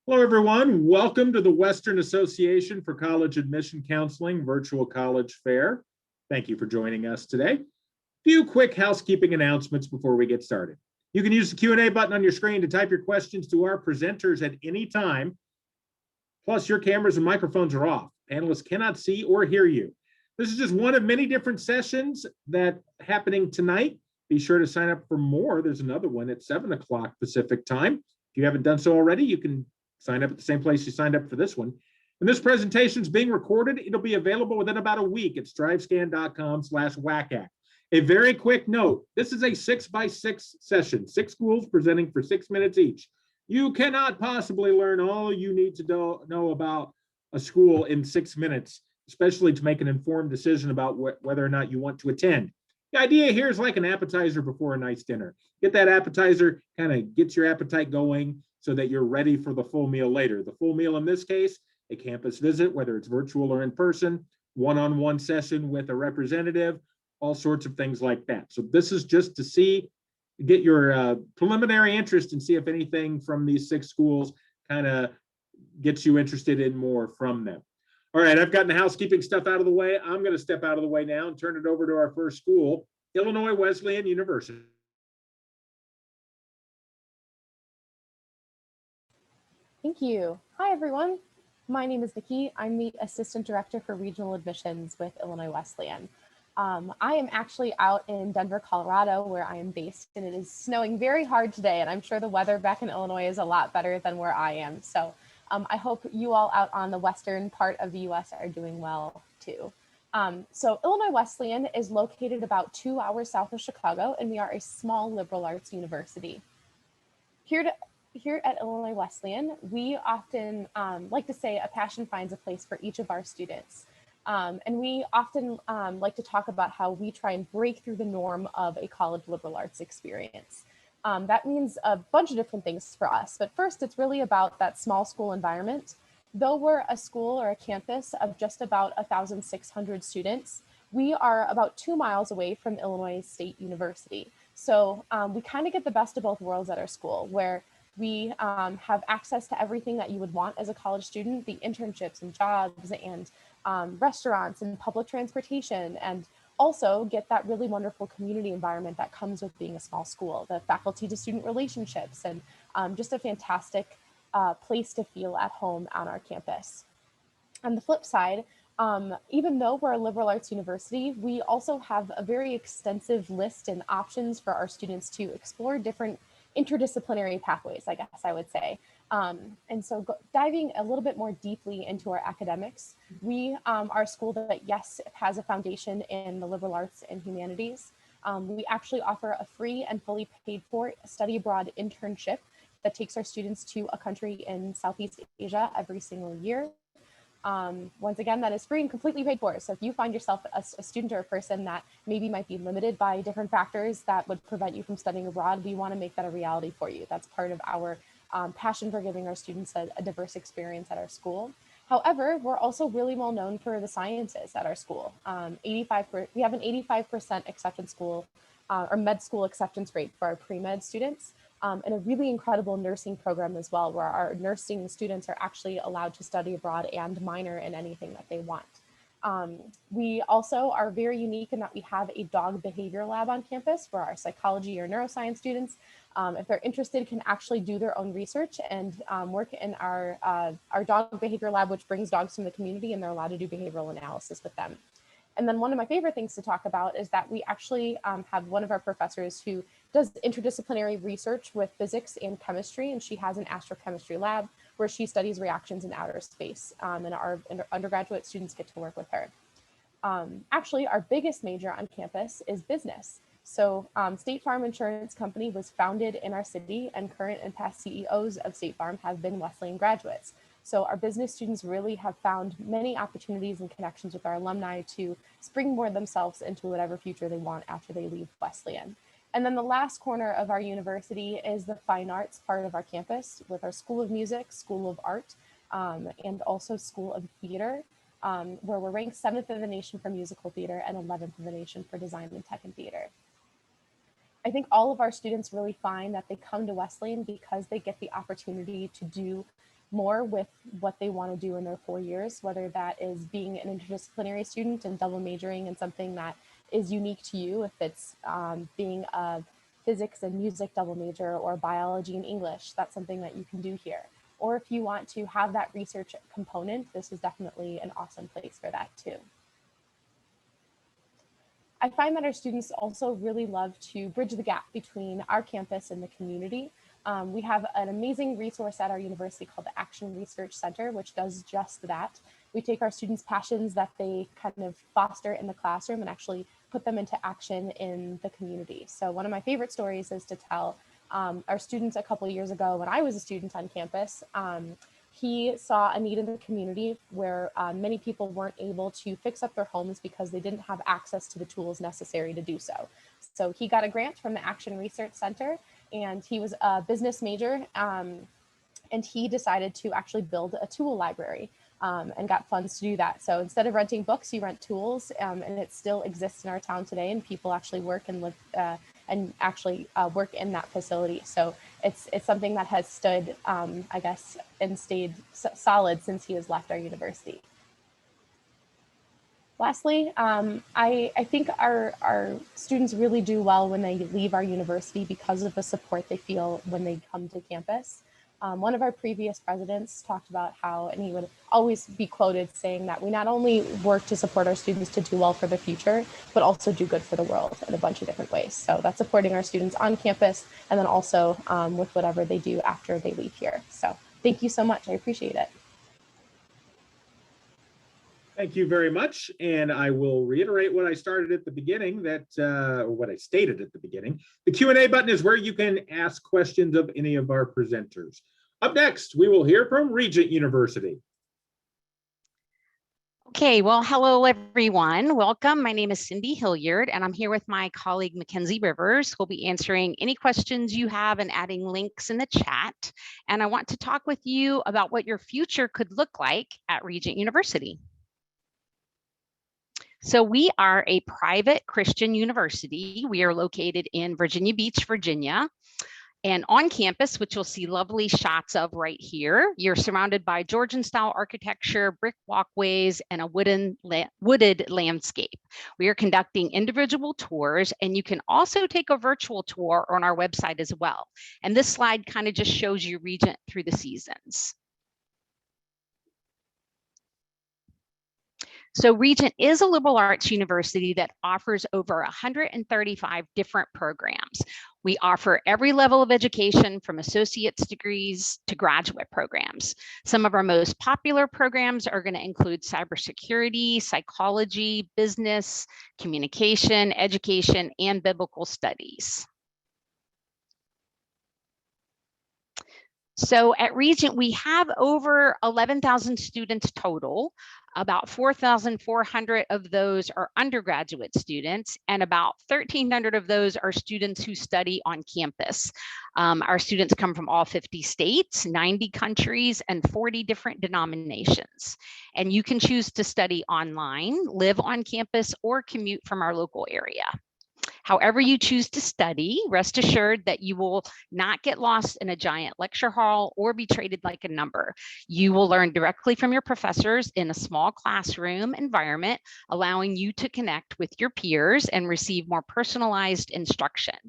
Hello, everyone. Welcome to the Western Association for College Admission Counseling Virtual College Fair. Thank you for joining us today. Few quick housekeeping announcements before we get started. You can use the Q&A button on your screen to type your questions to our presenters at any time. Plus, your cameras and microphones are off. Panelists cannot see or hear you. This is just one of many different sessions that happening tonight. Be sure to sign up for more. There's another one at 7 o'clock Pacific time. If you haven't done so already, you can sign up at the same place you signed up for this one. And this presentation is being recorded. It'll be available within about a week at strivescan.com/WACAC. A very quick note, this is a 6x6 session, 6 schools presenting for 6 minutes each. You cannot possibly learn all you need to know about a school in 6 minutes, especially to make an informed decision about whether or not you want to attend. The idea here is like an appetizer before a nice dinner. Get that appetizer, kind of gets your appetite going so that you're ready for the full meal later. The full meal in this case, a campus visit, whether it's virtual or in person, one-on-one session with a representative, all sorts of things like that. So this is just to get your preliminary interest and see if anything from these 6 schools kind of gets you interested in more from them. All right, I've gotten the housekeeping stuff out of the way. I'm going to step out of the way now and turn it over to our first school, Illinois Wesleyan University. Thank you. Hi, everyone. My name is Nikki. I'm the Assistant Director for Regional Admissions with Illinois Wesleyan. I am actually out in Denver, Colorado, where I am based, and it is snowing very hard today, and I'm sure the weather back in Illinois is a lot better than where I am. So I hope you all out on the western part of the US are doing well too. So Illinois Wesleyan is located about 2 hours south of Chicago, and we are a small liberal arts university. Here at Illinois Wesleyan, we often like to say a passion finds a place for each of our students. And we often like to talk about how we try and break through the norm of a college liberal arts experience. That means a bunch of different things for us, but first it's really about that small school environment. Though we're a school or a campus of just about 1,600 students, we are about 2 miles away from Illinois State University. So we kind of get the best of both worlds at our school, where we have access to everything that you would want as a college student, the internships and jobs and restaurants and public transportation, and also get that really wonderful community environment that comes with being a small school, the faculty to student relationships, and just a fantastic place to feel at home on our campus. On the flip side, even though we're a liberal arts university, we also have a very extensive list and options for our students to explore different interdisciplinary pathways, I guess I would say. And so diving a little bit more deeply into our academics, we are a school that, yes, has a foundation in the liberal arts and humanities. We actually offer a free and fully paid for study abroad internship that takes our students to a country in Southeast Asia every single year. Once again, that is free and completely paid for. So if you find yourself a student or a person that maybe might be limited by different factors that would prevent you from studying abroad, we want to make that a reality for you. That's part of our passion for giving our students a diverse experience at our school. However, we're also really well known for the sciences at our school. We have an 85% acceptance school or med school acceptance rate for our pre-med students. And a really incredible nursing program as well, where our nursing students are actually allowed to study abroad and minor in anything that they want. We also are very unique in that we have a dog behavior lab on campus for our psychology or neuroscience students. If they're interested, can actually do their own research and work in our dog behavior lab, which brings dogs from the community, and they're allowed to do behavioral analysis with them. And then one of my favorite things to talk about is that we actually have one of our professors who does interdisciplinary research with physics and chemistry, and she has an astrochemistry lab where she studies reactions in outer space, and our undergraduate students get to work with her. Actually, our biggest major on campus is business. So State Farm Insurance Company was founded in our city, and current and past CEOs of State Farm have been Wesleyan graduates. So our business students really have found many opportunities and connections with our alumni to springboard themselves into whatever future they want after they leave Wesleyan. And then the last corner of our university is the fine arts part of our campus with our School of Music, School of Art, and also School of Theater, where we're ranked 7th in the nation for musical theater and 11th in the nation for design and tech and theater. I think all of our students really find that they come to Wesleyan because they get the opportunity to do more with what they want to do in their 4 years, whether that is being an interdisciplinary student and double majoring in something that is unique to you, if it's being a physics and music double major or biology and English, that's something that you can do here. Or if you want to have that research component, this is definitely an awesome place for that too. I find that our students also really love to bridge the gap between our campus and the community. We have an amazing resource at our university called the Action Research Center, which does just that. We take our students' passions that they kind of foster in the classroom and actually put them into action in the community. So one of my favorite stories is to tell our students a couple of years ago when I was a student on campus. He saw a need in the community where many people weren't able to fix up their homes because they didn't have access to the tools necessary to do so. So he got a grant from the Action Research Center, and he was a business major, and he decided to actually build a tool library and got funds to do that. So instead of renting books, you rent tools, and it still exists in our town today, and people actually work and live work in that facility. So it's something that has stood, I guess, and stayed solid since he has left our university. Lastly, I think our students really do well when they leave our university because of the support they feel when they come to campus. One of our previous presidents talked about how, and he would always be quoted saying that we not only work to support our students to do well for the future, but also do good for the world in a bunch of different ways. So that's supporting our students on campus and then also with whatever they do after they leave here. So thank you so much. I appreciate it. Thank you very much. And I will reiterate what I started at the beginning, or what I stated at the beginning. The Q&A button is where you can ask questions of any of our presenters. Up next, we will hear from Regent University. Okay, well, hello, everyone. Welcome. My name is Cindy Hilliard, and I'm here with my colleague, Mackenzie Rivers, who'll be answering any questions you have and adding links in the chat. And I want to talk with you about what your future could look like at Regent University. So we are a private Christian university. We are located in Virginia Beach, Virginia. And on campus, which you'll see lovely shots of right here, you're surrounded by Georgian-style architecture, brick walkways, and a wooded landscape. We are conducting individual tours, and you can also take a virtual tour on our website as well. And this slide kind of just shows you Regent through the seasons. So Regent is a liberal arts university that offers over 135 different programs. We offer every level of education from associate's degrees to graduate programs. Some of our most popular programs are going to include cybersecurity, psychology, business, communication, education, and biblical studies. So at Regent, we have over 11,000 students total. About 4,400 of those are undergraduate students, and about 1,300 of those are students who study on campus. Our students come from all 50 states, 90 countries, and 40 different denominations. And you can choose to study online, live on campus, or commute from our local area. However you choose to study, rest assured that you will not get lost in a giant lecture hall or be treated like a number. You will learn directly from your professors in a small classroom environment, allowing you to connect with your peers and receive more personalized instruction.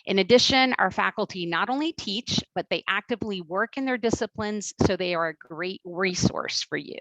In addition, our faculty not only teach, but they actively work in their disciplines, so they are a great resource for you.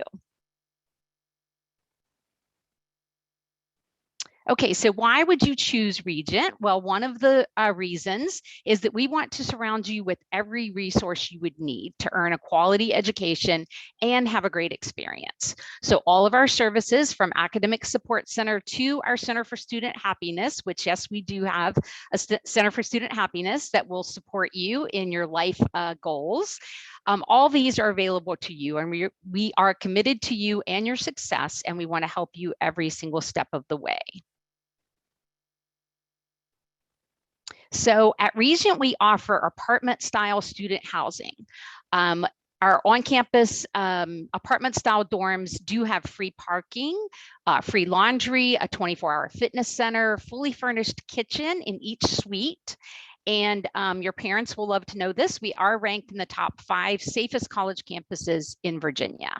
Okay, so why would you choose Regent? Well, one of the reasons is that we want to surround you with every resource you would need to earn a quality education and have a great experience. So all of our services, from academic support center to our Center for Student Happiness, which yes, we do have a Center for Student Happiness that will support you in your life goals. All these are available to you, and we are committed to you and your success, and we want to help you every single step of the way. So at Regent, we offer apartment-style student housing. Our on-campus apartment-style dorms do have free parking, free laundry, a 24-hour fitness center, fully furnished kitchen in each suite, And your parents will love to know this. We are ranked in the top 5 safest college campuses in Virginia.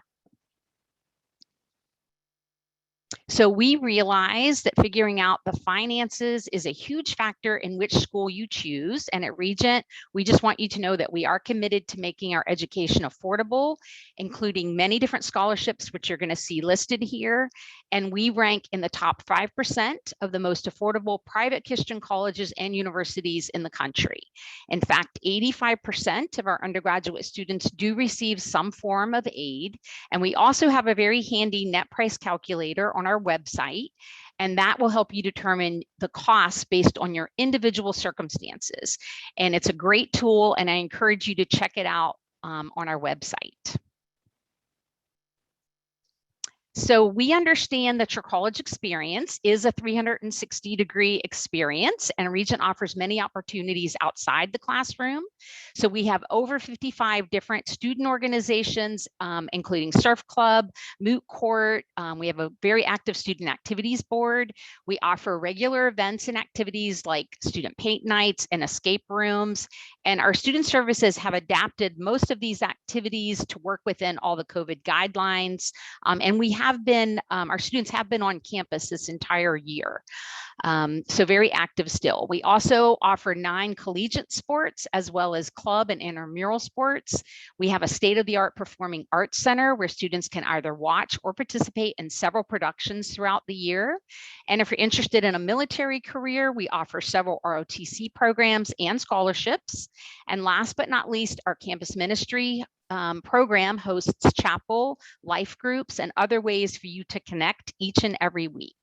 So we realize that figuring out the finances is a huge factor in which school you choose. And at Regent, we just want you to know that we are committed to making our education affordable, including many different scholarships, which you're going to see listed here. And we rank in the top 5% of the most affordable private Christian colleges and universities in the country. In fact, 85% of our undergraduate students do receive some form of aid. And we also have a very handy net price calculator on our website, and that will help you determine the cost based on your individual circumstances. And it's a great tool, and I encourage you to check it out on our website. So we understand that your college experience is a 360-degree experience, and Regent offers many opportunities outside the classroom. So we have over 55 different student organizations, including Surf Club, Moot Court. We have a very active student activities board. We offer regular events and activities like student paint nights and escape rooms. And our student services have adapted most of these activities to work within all the COVID guidelines. And we have been, our students have been on campus this entire year. So very active still. We also offer 9 collegiate sports as well as club and intramural sports. We have a state-of-the-art performing arts center where students can either watch or participate in several productions throughout the year. And if you're interested in a military career, we offer several ROTC programs and scholarships. And last but not least, our campus ministry program hosts chapel, life groups, and other ways for you to connect each and every week.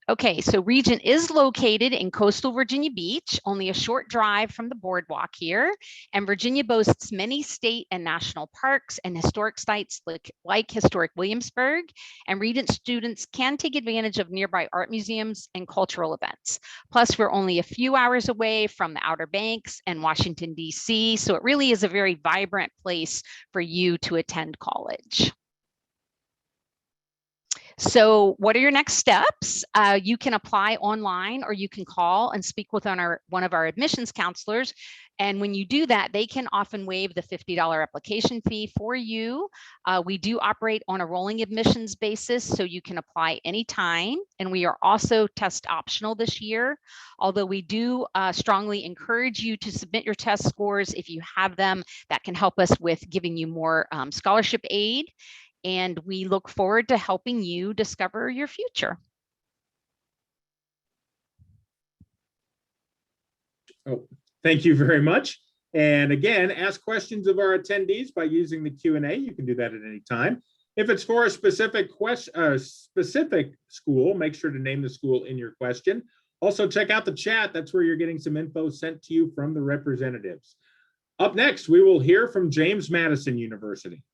Okay, so Regent is located in coastal Virginia Beach, only a short drive from the boardwalk here. And Virginia boasts many state and national parks and historic sites like historic Williamsburg. And Regent students can take advantage of nearby art museums and cultural events. Plus, we're only a few hours away from the Outer Banks and Washington, D.C. So it really is a very vibrant place for you to attend college. So what are your next steps? You can apply online, or you can call and speak with one of our admissions counselors. And when you do that, they can often waive the $50 application fee for you. We do operate on a rolling admissions basis, so you can apply anytime. And we are also test optional this year, although we do strongly encourage you to submit your test scores if you have them. That can help us with giving you more scholarship aid. And we look forward to helping you discover your future. Oh, thank you very much. And again, ask questions of our attendees by using the Q&A. You can do that at any time. If it's for a specific school, make sure to name the school in your question. Also, check out the chat. That's where you're getting some info sent to you from the representatives. Up next, we will hear from James Madison University.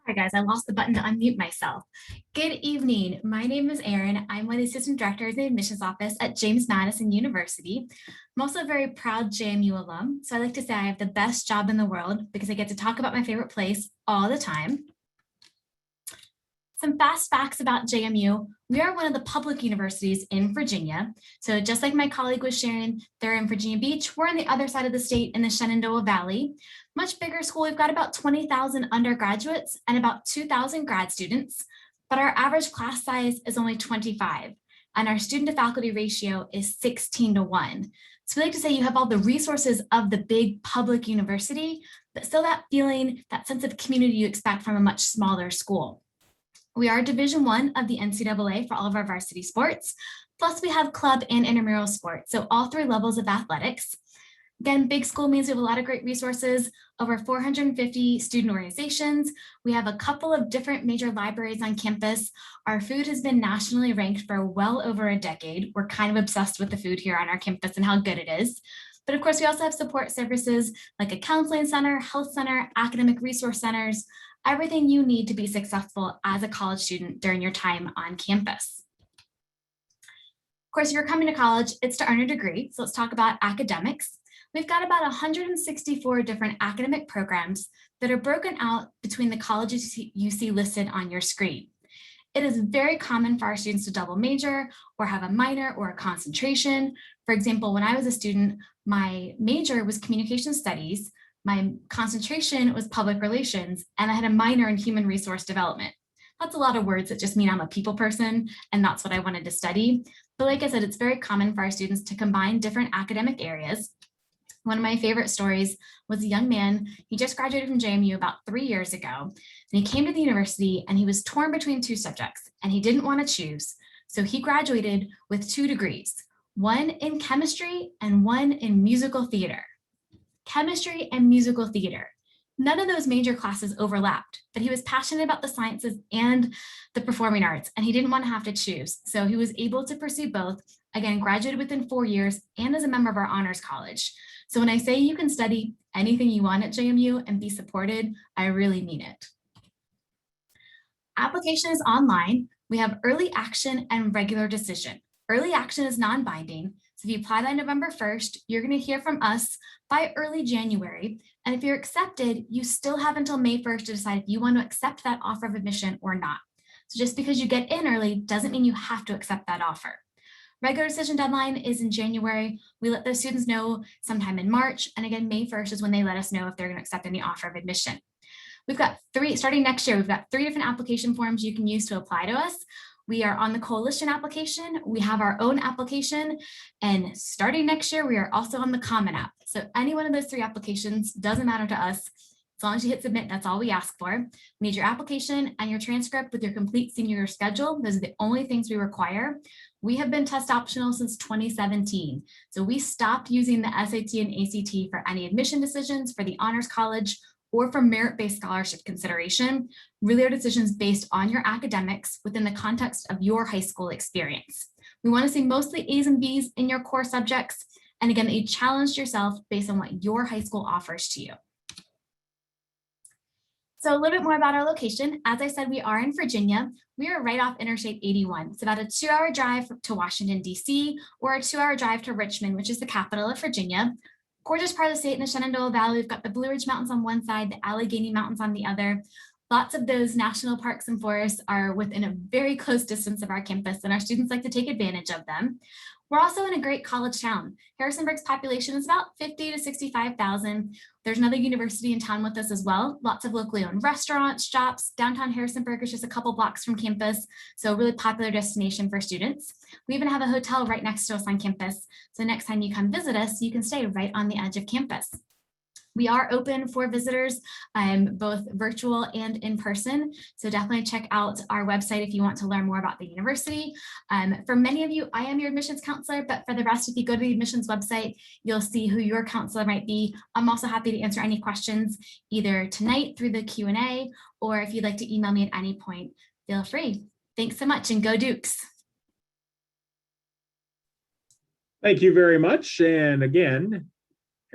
Hi guys, I lost the button to unmute myself. Good evening. My name is Erin. I'm one of the assistant directors in the admissions office at James Madison University. I'm also a very proud JMU alum. So I like to say I have the best job in the world because I get to talk about my favorite place all the time. Some fast facts about JMU. We are one of the public universities in Virginia. So just like my colleague was sharing, they're in Virginia Beach. We're on the other side of the state in the Shenandoah Valley. Much bigger school. We've got about 20,000 undergraduates and about 2,000 grad students, but our average class size is only 25, and our student to faculty ratio is 16:1. So we like to say you have all the resources of the big public university, but still that feeling, that sense of community you expect from a much smaller school. We are Division I of the NCAA for all of our varsity sports. Plus we have club and intramural sports. So all 3 levels of athletics. Again, big school means we have a lot of great resources, over 450 student organizations. We have a couple of different major libraries on campus. Our food has been nationally ranked for well over a decade. We're kind of obsessed with the food here on our campus and how good it is. But of course, we also have support services like a counseling center, health center, academic resource centers, everything you need to be successful as a college student during your time on campus. Of course, if you're coming to college, it's to earn a degree. So let's talk about academics. We've got about 164 different academic programs that are broken out between the colleges you see listed on your screen. It is very common for our students to double major or have a minor or a concentration. For example, when I was a student, my major was communication studies, my concentration was public relations, and I had a minor in human resource development. That's a lot of words that just mean I'm a people person, and that's what I wanted to study. But like I said, it's very common for our students to combine different academic areas. One of my favorite stories was a young man, he just graduated from JMU about 3 years ago, and he came to the university and he was torn between two subjects and he didn't want to choose. So he graduated with 2 degrees, one in chemistry and one in musical theater. Chemistry and musical theater. None of those major classes overlapped, but he was passionate about the sciences and the performing arts, and he didn't want to have to choose. So he was able to pursue both, again, graduated within 4 years and as a member of our honors college. So when I say you can study anything you want at JMU and be supported, I really mean it. Application is online. We have early action and regular decision. Early action is non-binding. So if you apply by November 1st, you're going to hear from us by early January. And if you're accepted, you still have until May 1st to decide if you want to accept that offer of admission or not. So just because you get in early doesn't mean you have to accept that offer. Regular decision deadline is in January. We let those students know sometime in March. And again, May 1st is when they let us know if they're going to accept any offer of admission. We've got 3, starting next year, we've got 3 different application forms you can use to apply to us. We are on the coalition application. We have our own application. And starting next year, we are also on the Common App. So any one of those 3 applications doesn't matter to us. As long as you hit submit, that's all we ask for. We need your application and your transcript with your complete senior year schedule. Those are the only things we require. We have been test optional since 2017. So we stopped using the SAT and ACT for any admission decisions for the Honors College or for merit-based scholarship consideration. Really are decisions based on your academics within the context of your high school experience. We want to see mostly A's and B's in your core subjects. And again, that you challenged yourself based on what your high school offers to you. So a little bit more about our location. As I said, we are in Virginia. We are right off Interstate 81. It's about a 2-hour drive to Washington, D.C., or a 2-hour drive to Richmond, which is the capital of Virginia. Gorgeous part of the state in the Shenandoah Valley. We've got the Blue Ridge Mountains on one side, the Allegheny Mountains on the other. Lots of those national parks and forests are within a very close distance of our campus, and our students like to take advantage of them. We're also in a great college town. Harrisonburg's population is about 50 to 65,000. There's another university in town with us as well. Lots of locally owned restaurants, shops. Downtown Harrisonburg is just a couple blocks from campus, so a really popular destination for students. We even have a hotel right next to us on campus, so next time you come visit us, you can stay right on the edge of campus. We are open for visitors, both virtual and in person. So definitely check out our website if you want to learn more about the university. For many of you, I am your admissions counselor, but for the rest, if you go to the admissions website, you'll see who your counselor might be. I'm also happy to answer any questions either tonight through the Q&A, or if you'd like to email me at any point, feel free. Thanks so much and go Dukes. Thank you very much. And again,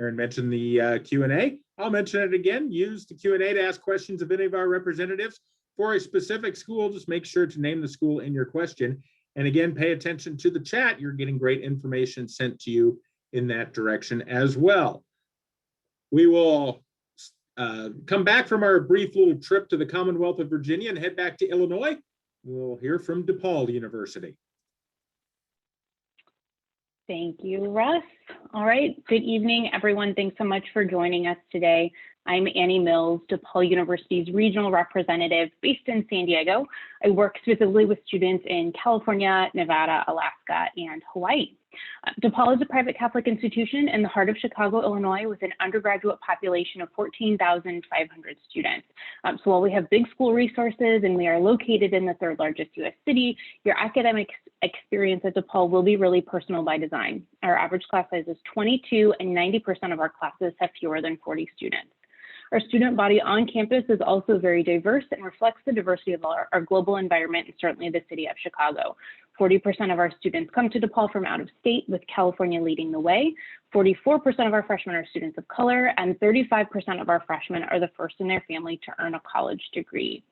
Erin mentioned the Q&A. I'll mention it again. Use the Q&A to ask questions of any of our representatives for a specific school. Just make sure to name the school in your question. And again, pay attention to the chat. You're getting great information sent to you in that direction as well. We will come back from our brief little trip to the Commonwealth of Virginia and head back to Illinois. We'll hear from DePaul University. Thank you, Russ. All right, good evening, everyone. Thanks so much for joining us today. I'm Annie Mills, DePaul University's regional representative based in San Diego. I work specifically with students in California, Nevada, Alaska, and Hawaii. DePaul is a private Catholic institution in the heart of Chicago, Illinois, with an undergraduate population of 14,500 students. So while we have big school resources and we are located in the 3rd largest US city, your academic experience at DePaul will be really personal by design. Our average class size is 22, and 90% of our classes have fewer than 40 students. Our student body on campus is also very diverse and reflects the diversity of our global environment and certainly the city of Chicago. 40% of our students come to DePaul from out of state, with California leading the way. 44% of our freshmen are students of color, and 35% of our freshmen are the first in their family to earn a college degree.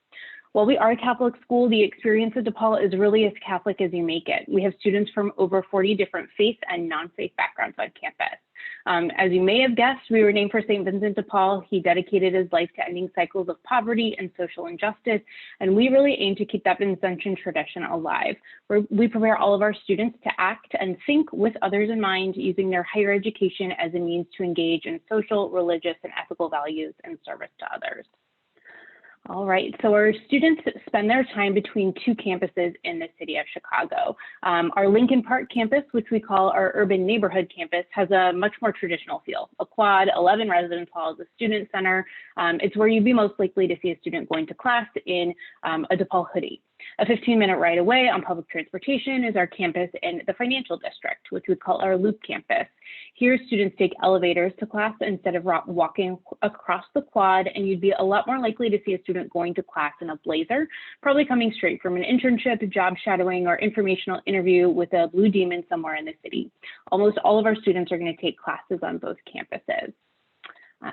While we are a Catholic school, the experience at DePaul is really as Catholic as you make it. We have students from over 40 different faith and non-faith backgrounds on campus. As you may have guessed, we were named for St. Vincent de Paul. He dedicated his life to ending cycles of poverty and social injustice, and we really aim to keep that Vincentian tradition alive, where we prepare all of our students to act and think with others in mind, using their higher education as a means to engage in social, religious, and ethical values and service to others. All right, so our students spend their time between two campuses in the city of Chicago. Our Lincoln Park campus, which we call our urban neighborhood campus, has a much more traditional feel. A quad, 11 residence halls, a student center. It's where you'd be most likely to see a student going to class in a DePaul hoodie. A 15-minute ride away on public transportation is our campus in the financial district, which we call our Loop campus. Here, students take elevators to class instead of walking across the quad, and you'd be a lot more likely to see a student going to class in a blazer, probably coming straight from an internship, job shadowing, or informational interview with a Blue Demon somewhere in the city. Almost all of our students are going to take classes on both campuses.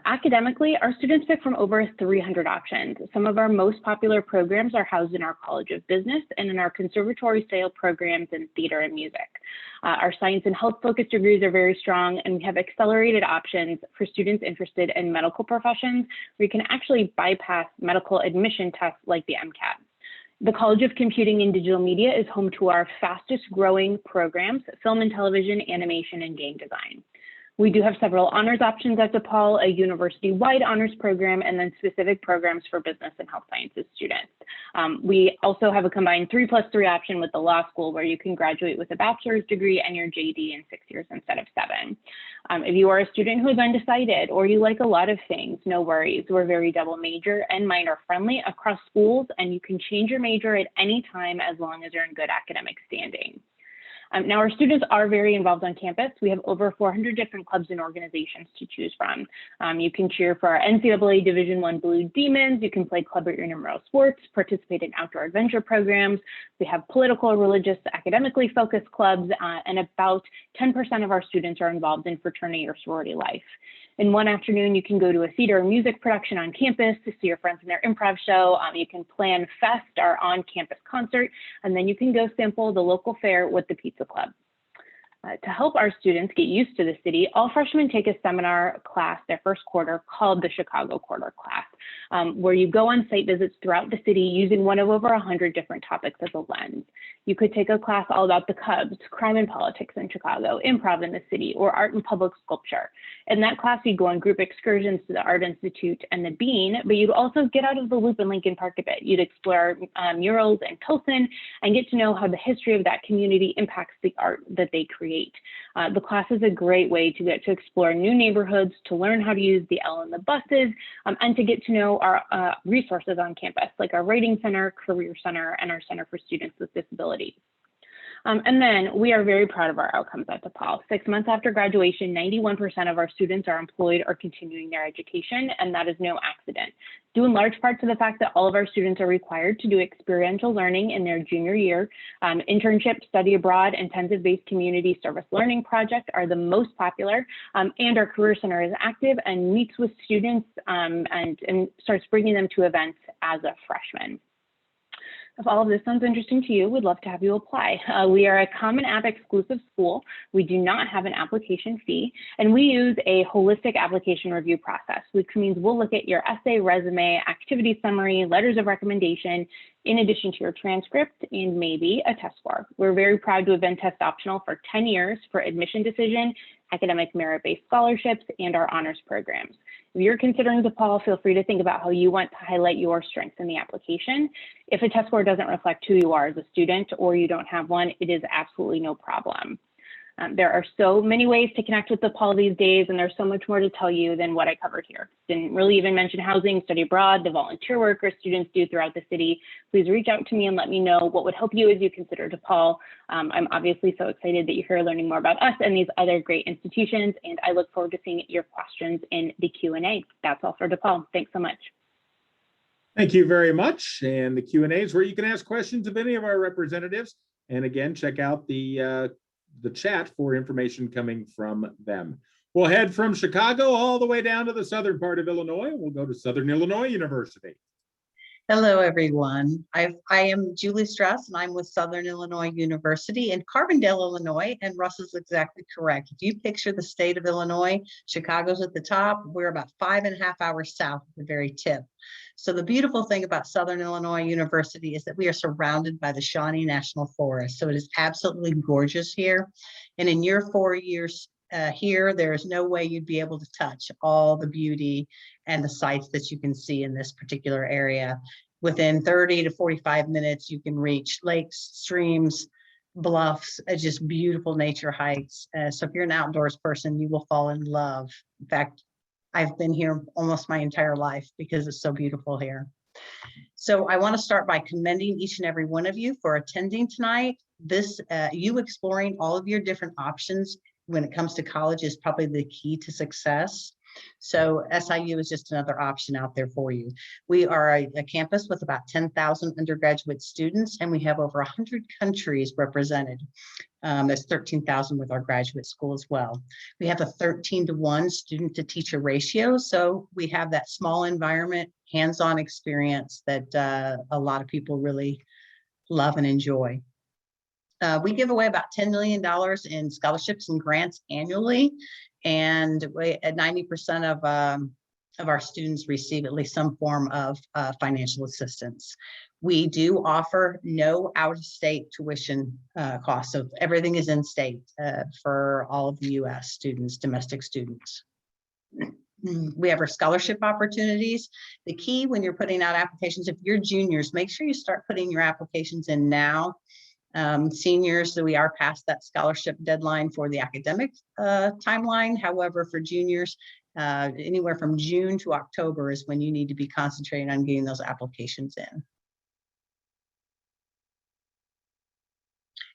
Academically, our students pick from over 300 options. Some of our most popular programs are housed in our College of Business and in our conservatory style programs in theater and music. Our science and health focused degrees are very strong, and we have accelerated options for students interested in medical professions where you can actually bypass medical admission tests like the MCAT. The College of Computing and Digital Media is home to our fastest growing programs, film and television, animation, and game design. We do have several honors options at DePaul, a university-wide honors program, and then specific programs for business and health sciences students. We also have a combined 3+3 option with the law school, where you can graduate with a bachelor's degree and your JD in 6 years instead of 7. If you are a student who is undecided or you like a lot of things, no worries. We're very double major and minor friendly across schools, and you can change your major at any time as long as you're in good academic standing. Now, our students are very involved on campus. We have over 400 different clubs and organizations to choose from. You can cheer for our NCAA Division I Blue Demons. You can play club or intramural sports, participate in outdoor adventure programs. We have political, religious, academically focused clubs, and about 10% of our students are involved in fraternity or sorority life. In one afternoon, you can go to a theater or music production on campus to see your friends in their improv show. You can plan Fest, our on-campus concert, and then you can go sample the local fare with the Pizza Club. To help our students get used to the city, all freshmen take a seminar class their first quarter called the Chicago Quarter Class, where you go on site visits throughout the city using one of over 100 different topics as a lens. You could take a class all about the Cubs, crime and politics in Chicago, improv in the city, or art and public sculpture. In that class, you'd go on group excursions to the Art Institute and the Bean, but you'd also get out of the loop in Lincoln Park a bit. You'd explore murals in Pilsen and get to know how the history of that community impacts the art that they create. The class is a great way to get to explore new neighborhoods, to learn how to use the L in the buses, and to get to know our resources on campus, like our Writing Center, Career Center, and our Center for Students with Disabilities. And then we are very proud of our outcomes at DePaul. 6 months after graduation, 91% of our students are employed or continuing their education, and that is no accident. Due in large part to the fact that all of our students are required to do experiential learning in their junior year. Internship, study abroad, intensive-based community service learning project are the most popular, and our Career Center is active and meets with students and starts bringing them to events as a freshman. If all of this sounds interesting to you, we'd love to have you apply. We are a Common App exclusive school. We do not have an application fee, and we use a holistic application review process, which means we'll look at your essay, resume, activity summary, letters of recommendation, in addition to your transcript and maybe a test score. We're very proud to have been test optional for 10 years for admission decision, academic merit-based scholarships, and our honors programs. If you're considering DePaul, feel free to think about how you want to highlight your strengths in the application. If a test score doesn't reflect who you are as a student or you don't have one, it is absolutely no problem. There are so many ways to connect with DePaul these days, and there's so much more to tell you than what I covered here. Didn't really even mention housing, study abroad, the volunteer work our students do throughout the city. Please reach out to me and let me know what would help you as you consider DePaul. I'm obviously so excited that you're here learning more about us and these other great institutions, and I look forward to seeing your questions in the Q&A. That's all for DePaul. Thanks so much. Thank you very much. And the Q&A is where you can ask questions of any of our representatives. And again, check out the chat for information coming from them. We'll head from Chicago all the way down to the southern part of Illinois. We'll go to Southern Illinois University. Hello, everyone. I am Julie Strauss, and I'm with Southern Illinois University in Carbondale, Illinois, and Russ is exactly correct. If you picture the state of Illinois, Chicago's at the top. We're about 5.5 hours south at the very tip. So the beautiful thing about Southern Illinois University is that we are surrounded by the Shawnee National Forest. So it is absolutely gorgeous here. And in your 4 years here, there is no way you'd be able to touch all the beauty and the sights that you can see in this particular area. Within 30 to 45 minutes, you can reach lakes, streams, bluffs, just beautiful nature hikes. So if you're an outdoors person, you will fall in love. In fact, I've been here almost my entire life because it's so beautiful here. So I want to start by commending each and every one of you for attending tonight. This, you exploring all of your different options when it comes to college is probably the key to success. So SIU is just another option out there for you. We are a campus with about 10,000 undergraduate students, and we have over 100 countries represented. There's 13,000 with our graduate school as well. We have a 13-to-1 student to teacher ratio. So we have that small environment, hands-on experience that a lot of people really love and enjoy. We give away about $10 million in scholarships and grants annually, and 90% of our students receive at least some form of financial assistance. We do offer no out-of-state tuition costs, so everything is in state for all of the U.S. students, domestic students. We have our scholarship opportunities. The key when you're putting out applications, if you're juniors, make sure you start putting your applications in now. Seniors, so we are past that scholarship deadline for the academic timeline. However, for juniors, anywhere from June to October is when you need to be concentrating on getting those applications in.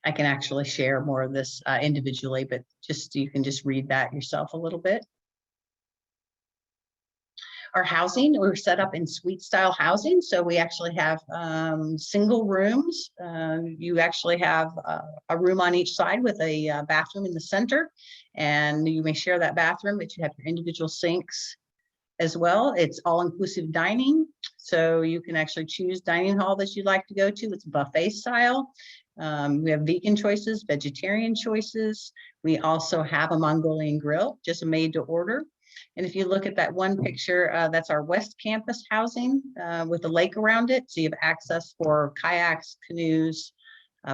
I can actually share more of this individually, but just you can just read that yourself a little bit. Our housing, we're set up in suite style housing. So we actually have single rooms. You actually have a room on each side with a bathroom in the center, and you may share that bathroom, but you have your individual sinks as well. It's all inclusive dining. So you can actually choose dining hall that you'd like to go to. It's buffet style. We have vegan choices, vegetarian choices. We also have a Mongolian grill, just made to order. And if you look at that one picture, that's our West Campus housing with a lake around it. So you have access for kayaks, canoes,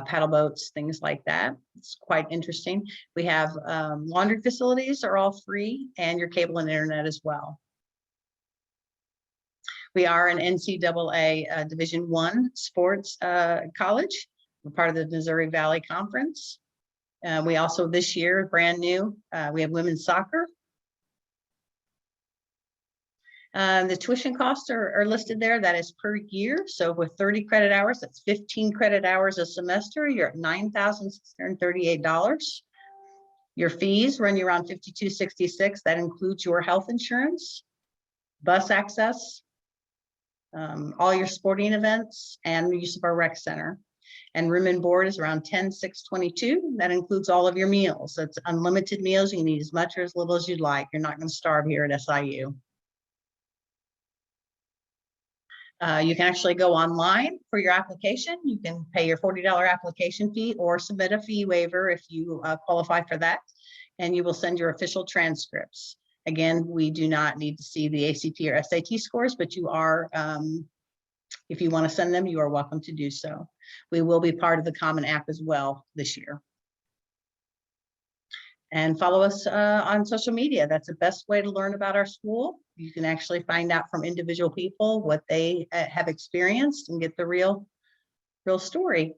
paddle boats, things like that. It's quite interesting. We have laundry facilities are all free, and your cable and internet as well. We are an NCAA Division I sports college. We're part of the Missouri Valley Conference. We also this year, brand new, we have women's soccer. The tuition costs are listed there. That is per year. So with 30 credit hours, that's 15 credit hours a semester. You're at $9,638. Your fees run you around $52.66. That includes your health insurance, bus access, all your sporting events, and the use of our rec center. And room and board is around $10,622. That includes all of your meals. So it's unlimited meals. You can eat as much or as little as you'd like. You're not going to starve here at SIU. You can actually go online for your application. You can pay your $40 application fee or submit a fee waiver if you qualify for that, and you will send your official transcripts. Again, we do not need to see the ACT or SAT scores, but you are, if you want to send them, you are welcome to do so. We will be part of the Common App as well this year. And follow us on social media. That's the best way to learn about our school. You can actually find out from individual people what they have experienced and get the real story.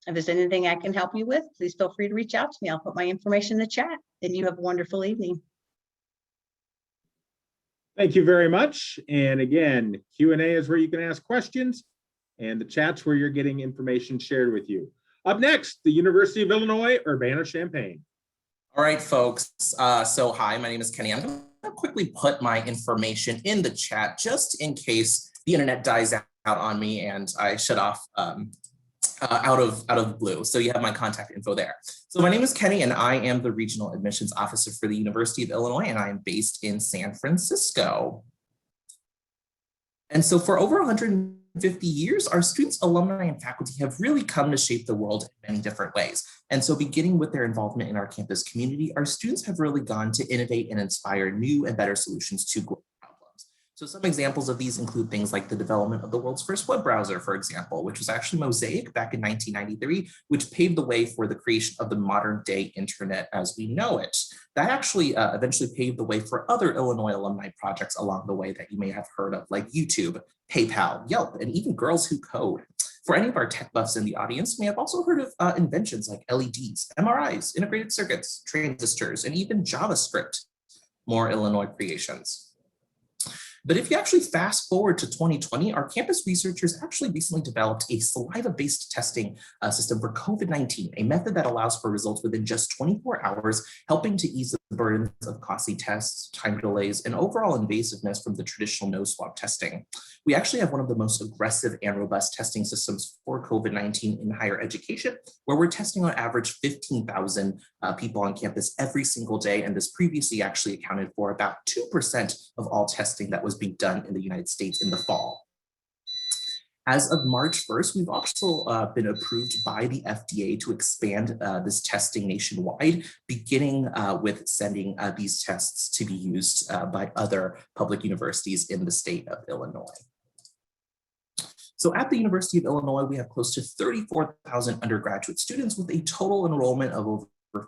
If there's anything I can help you with, please feel free to reach out to me. I'll put my information in the chat, and you have a wonderful evening. Thank you very much. And again, Q&A is where you can ask questions, and the chat's where you're getting information shared with you. Up next, the University of Illinois, Urbana-Champaign. All right, folks. So hi, my name is Kenny. I'm going to quickly put my information in the chat just in case the internet dies out on me and I shut off out of blue. So you have my contact info there. So my name is Kenny, and I am the Regional Admissions Officer for the University of Illinois, and I am based in San Francisco. And so for over 150 150 years, our students, alumni, and faculty have really come to shape the world in many different ways. And so beginning with their involvement in our campus community, our students have really gone to innovate and inspire new and better solutions to global problems. So some examples of these include things like the development of the world's first web browser, for example, which was actually Mosaic back in 1993, which paved the way for the creation of the modern day internet as we know it. That actually eventually paved the way for other Illinois alumni projects along the way that you may have heard of, like YouTube, PayPal, Yelp, and even Girls Who Code. For any of our tech buffs in the audience, may have also heard of inventions like LEDs, MRIs, integrated circuits, transistors, and even JavaScript, more Illinois creations. But if you actually fast forward to 2020, our campus researchers actually recently developed a saliva-based testing system for COVID-19, a method that allows for results within just 24 hours, helping to ease the burdens of costly tests, time delays, and overall invasiveness from the traditional nose swab testing. We actually have one of the most aggressive and robust testing systems for COVID-19 in higher education, where we're testing on average 15,000 people on campus every single day. And this previously actually accounted for about 2% of all testing that was being done in the United States in the fall. As of March 1st, we've also been approved by the FDA to expand this testing nationwide, beginning with sending these tests to be used by other public universities in the state of Illinois. So at the University of Illinois, we have close to 34,000 undergraduate students with a total enrollment of over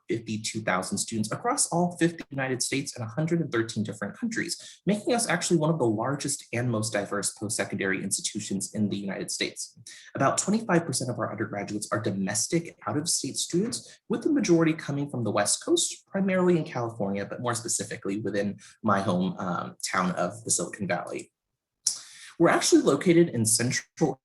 52,000 students across all 50 United States and 113 different countries, making us actually one of the largest and most diverse post-secondary institutions in the United States. About 25% of our undergraduates are domestic out-of-state students, with the majority coming from the West Coast, primarily in California, but more specifically within my home town of the Silicon Valley. We're actually located in central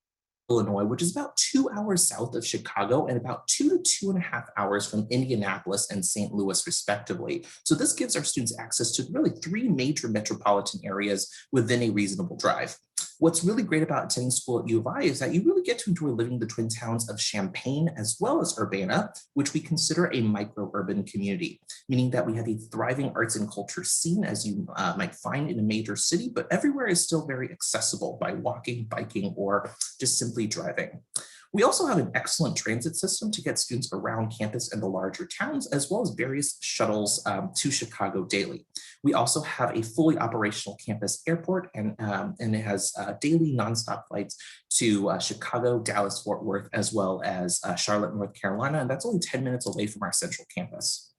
Illinois, which is about 2 hours south of Chicago and about 2 to 2.5 hours from Indianapolis and St. Louis, respectively. So this gives our students access to really 3 major metropolitan areas within a reasonable drive. What's really great about attending school at U of I is that you really get to enjoy living the twin towns of Champaign as well as Urbana, which we consider a micro-urban community, meaning that we have a thriving arts and culture scene as you might find in a major city, but everywhere is still very accessible by walking, biking, or just simply driving. We also have an excellent transit system to get students around campus and the larger towns, as well as various shuttles to Chicago daily. We also have a fully operational campus airport, and it has daily nonstop flights to Chicago, Dallas, Fort Worth, as well as Charlotte, North Carolina, and that's only 10 minutes away from our central campus.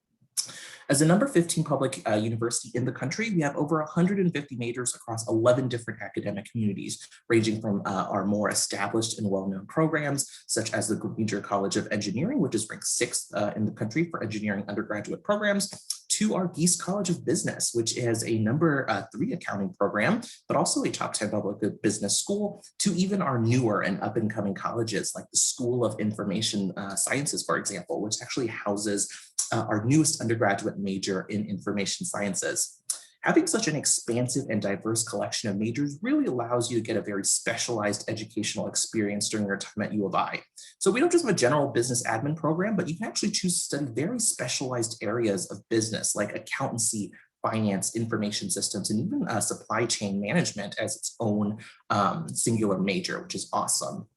As the number 15 public university in the country, we have over 150 majors across 11 different academic communities, ranging from our more established and well-known programs, such as the Granger College of Engineering, which is ranked 6th in the country for engineering undergraduate programs, to our Geese College of Business, which is a number 3 accounting program, but also a top 10 public business school, to even our newer and up and coming colleges like the School of Information Sciences, for example, which actually houses our newest undergraduate major in information sciences. Having such an expansive and diverse collection of majors really allows you to get a very specialized educational experience during your time at U of I. So we don't just have a general business admin program, but you can actually choose to study very specialized areas of business like accountancy, finance, information systems, and even supply chain management as its own singular major, which is awesome.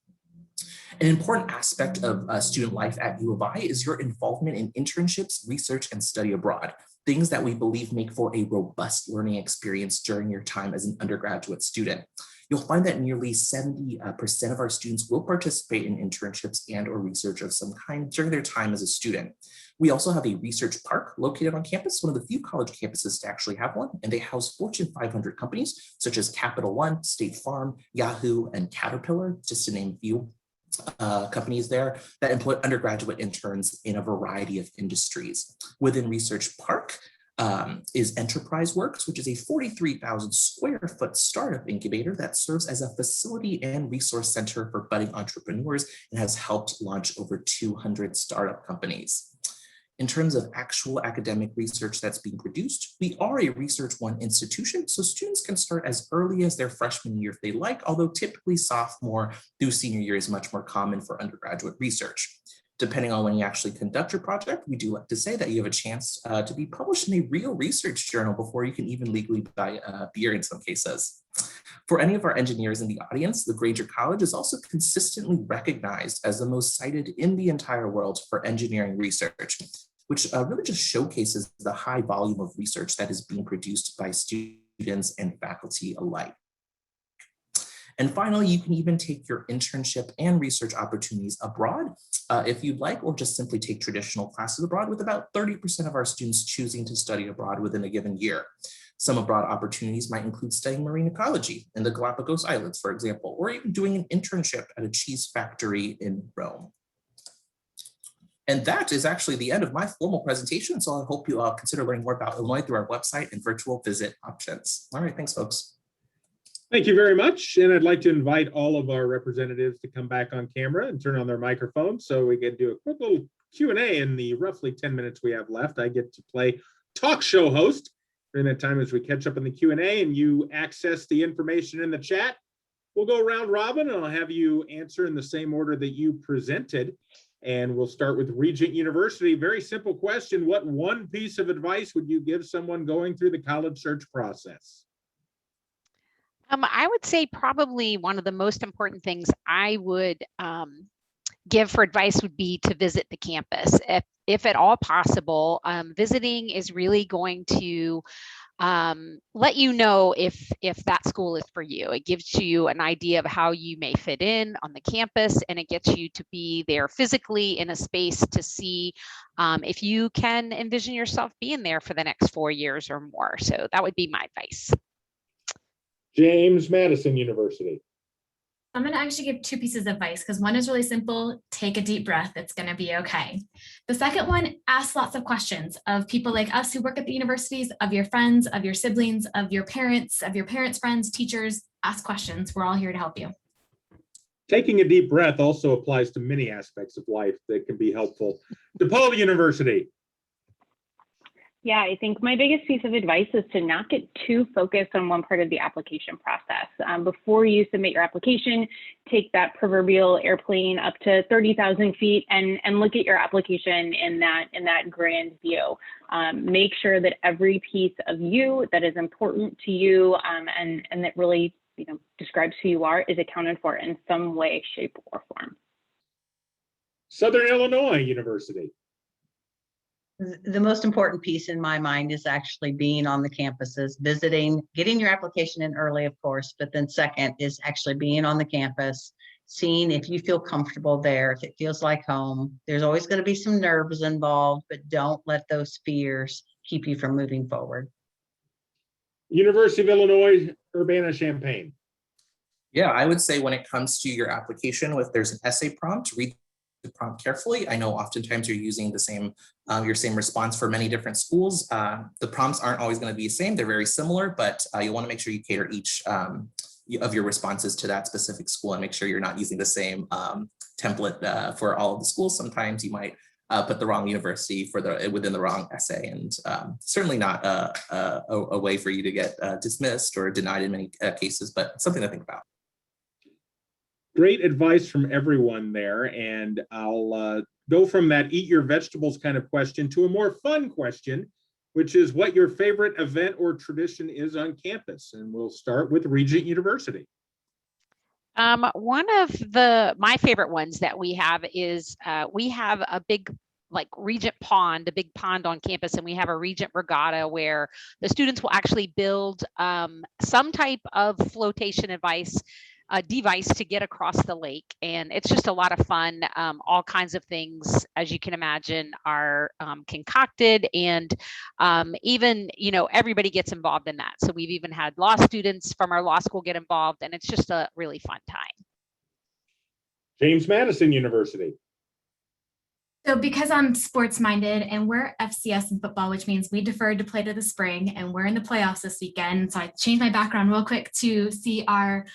An important aspect of student life at U of I is your involvement in internships, research, and study abroad, things that we believe make for a robust learning experience during your time as an undergraduate student. You'll find that nearly 70% of our students will participate in internships and or research of some kind during their time as a student. We also have a research park located on campus, one of the few college campuses to actually have one, and they house Fortune 500 companies such as Capital One, State Farm, Yahoo, and Caterpillar, just to name a few companies there that employ undergraduate interns in a variety of industries. Within Research Park is Enterprise Works, which is a 43,000 square foot startup incubator that serves as a facility and resource center for budding entrepreneurs and has helped launch over 200 startup companies. In terms of actual academic research that's being produced, we are a Research One institution, so students can start as early as their freshman year if they like, although typically sophomore through senior year is much more common for undergraduate research. Depending on when you actually conduct your project, we do like to say that you have a chance to be published in a real research journal before you can even legally buy beer in some cases. For any of our engineers in the audience, LaGrange College is also consistently recognized as the most cited in the entire world for engineering research, which really just showcases the high volume of research that is being produced by students and faculty alike. And finally, you can even take your internship and research opportunities abroad if you'd like, or just simply take traditional classes abroad, with about 30% of our students choosing to study abroad within a given year. Some abroad opportunities might include studying marine ecology in the Galapagos Islands, for example, or even doing an internship at a cheese factory in Rome. And that is actually the end of my formal presentation. So I hope you consider learning more about Illinois through our website and virtual visit options. All right, thanks, folks. Thank you very much. And I'd like to invite all of our representatives to come back on camera and turn on their microphones so we can do a quick little Q&A in the roughly 10 minutes we have left. I get to play talk show host during that time as we catch up in the Q&A and you access the information in the chat. We'll go round robin and I'll have you answer in the same order that you presented. And we'll start with Regent University. Very simple question. What one piece of advice would you give someone going through the college search process? I would say probably one of the most important things I would give for advice would be to visit the campus. If at all possible, visiting is really going to let you know if that school is for you. It gives you an idea of how you may fit in on the campus, and it gets you to be there physically in a space to see if you can envision yourself being there for the next 4 years or more. So that would be my advice. Madison University. I'm going to actually give two pieces of advice because one is really simple. Take a deep breath. It's going to be okay. The second one, ask lots of questions of people like us who work at the universities, of your friends, of your siblings, of your parents' friends, teachers. Ask questions. We're all here to help you. Taking a deep breath also applies to many aspects of life that can be helpful. DePaul University. Yeah, I think my biggest piece of advice is to not get too focused on one part of the application process. Before you submit your application, take that proverbial airplane up to 30,000 feet and look at your application in that grand view. Make sure that every piece of you that is important to you and that really describes who you are is accounted for in some way, shape, or form. Southern Illinois University. The most important piece in my mind is actually being on the campuses, visiting, getting your application in early, of course, but then second is actually being on the campus, seeing if you feel comfortable there, if it feels like home. There's always going to be some nerves involved, but don't let those fears keep you from moving forward. University of Illinois, Urbana-Champaign. Yeah, I would say when it comes to your application, if there's an essay prompt, read the prompt carefully. I know oftentimes you're using the same your same response for many different schools. The prompts aren't always going to be the same. They're very similar, but you want to make sure you cater each of your responses to that specific school and make sure you're not using the same template for all of the schools. Sometimes you might put the wrong university within the wrong essay, and certainly not a way for you to get dismissed or denied in many cases, but something to think about. Great advice from everyone there. And I'll go from that eat your vegetables kind of question to a more fun question, which is what your favorite event or tradition is on campus. And we'll start with Regent University. One of my favorite ones that we have is we have a big Regent Pond, a big pond on campus, and we have a Regent Regatta where the students will actually build some type of flotation device to get across the lake, and it's just a lot of fun. All kinds of things, as you can imagine, are concocted, and even everybody gets involved in that. So we've even had law students from our law school get involved, and it's just a really fun time. Madison University. So because I'm sports minded and we're FCS in football, which means we deferred to play to the spring and we're in the playoffs this weekend. So I changed my background real quick to see our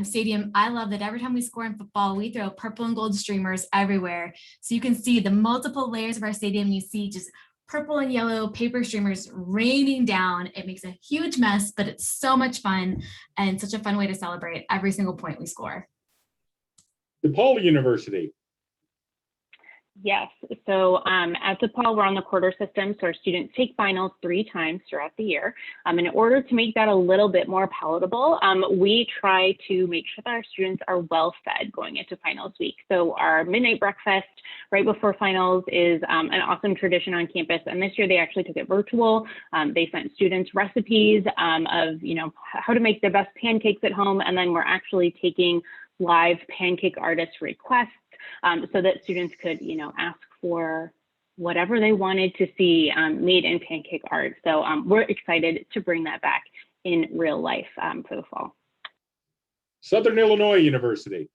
stadium. I love that every time we score in football, we throw purple and gold streamers everywhere. So you can see the multiple layers of our stadium. You see just purple and yellow paper streamers raining down. It makes a huge mess, but it's so much fun and such a fun way to celebrate every single point we score. DePaul University. Yes, so at DePaul, we're on the quarter system, so our students take finals 3 times throughout the year. And in order to make that a little bit more palatable, we try to make sure that our students are well fed going into finals week. So our midnight breakfast right before finals is an awesome tradition on campus. And this year they actually took it virtual. They sent students recipes of, how to make the best pancakes at home. And then we're actually taking live pancake artist requests, so that students could, ask for whatever they wanted to see made in pancake art. So we're excited to bring that back in real life for the fall. Southern Illinois University.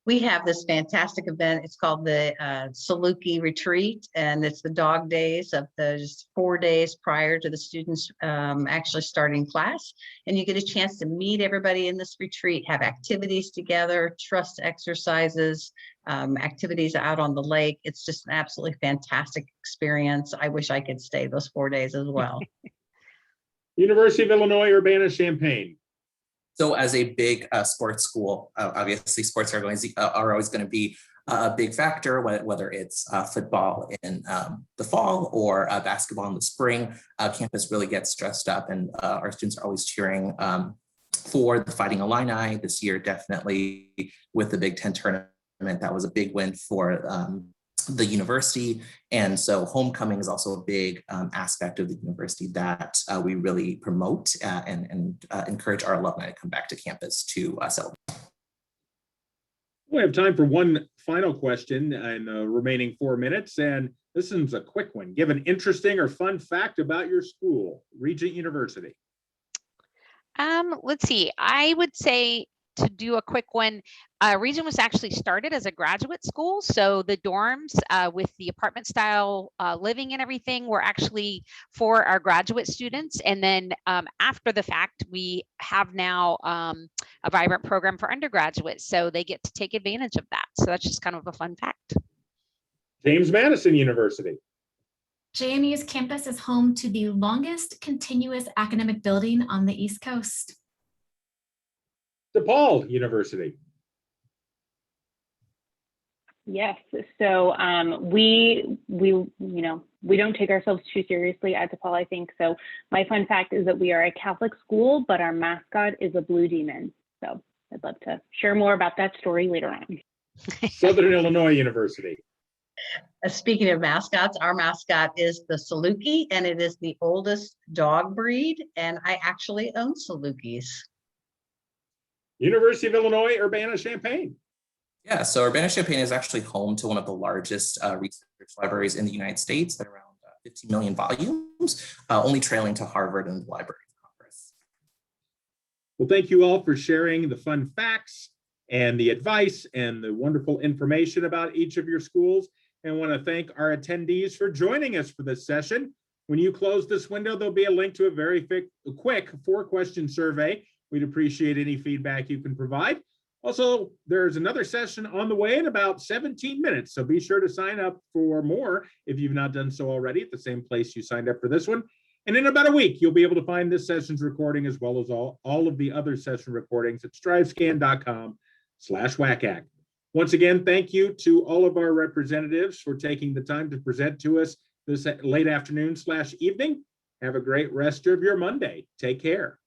We have this fantastic event. It's called the Saluki Retreat, and it's the dog days of those 4 days prior to the students actually starting class. And you get a chance to meet everybody in this retreat, have activities together, trust exercises, activities out on the lake. It's just an absolutely fantastic experience. I wish I could stay those 4 days as well. University of Illinois Urbana-Champaign. So as a big sports school, obviously sports are always going to be a big factor, whether it's football in the fall or basketball in the spring. Campus really gets dressed up, and our students are always cheering for the Fighting Illini. This year, definitely with the Big Ten tournament, that was a big win for the university. And so homecoming is also a big aspect of the university that we really promote and encourage our alumni to come back to campus to celebrate. We have time for one final question in the remaining 4 minutes, and this is a quick one. Give an interesting or fun fact about your school, Regent University. Let's see. I would say, to do a quick one, Regent was actually started as a graduate school. So the dorms with the apartment style living and everything were actually for our graduate students. And then after the fact, we have now a vibrant program for undergraduates. So they get to take advantage of that. So that's just kind of a fun fact. James Madison University. JMU's campus is home to the longest continuous academic building on the East Coast. DePaul University. Yes, so we don't take ourselves too seriously at DePaul, I think. So my fun fact is that we are a Catholic school, but our mascot is a blue demon. So I'd love to share more about that story later on. Southern Illinois University. Speaking of mascots, our mascot is the Saluki, and it is the oldest dog breed. And I actually own Salukis. University of Illinois Urbana-Champaign. Yeah, so Urbana-Champaign is actually home to one of the largest research libraries in the United States at around 15 million volumes, only trailing to Harvard and the Library of Congress. Well, thank you all for sharing the fun facts and the advice and the wonderful information about each of your schools. And I want to thank our attendees for joining us for this session. When you close this window, there'll be a link to a very quick 4-question survey. We'd appreciate any feedback you can provide. Also, there's another session on the way in about 17 minutes, so be sure to sign up for more if you've not done so already at the same place you signed up for this one. And in about a week, you'll be able to find this session's recording as well as all of the other session recordings at strivescan.com/WACAC. Once again, thank you to all of our representatives for taking the time to present to us this late afternoon/evening. Have a great rest of your Monday. Take care.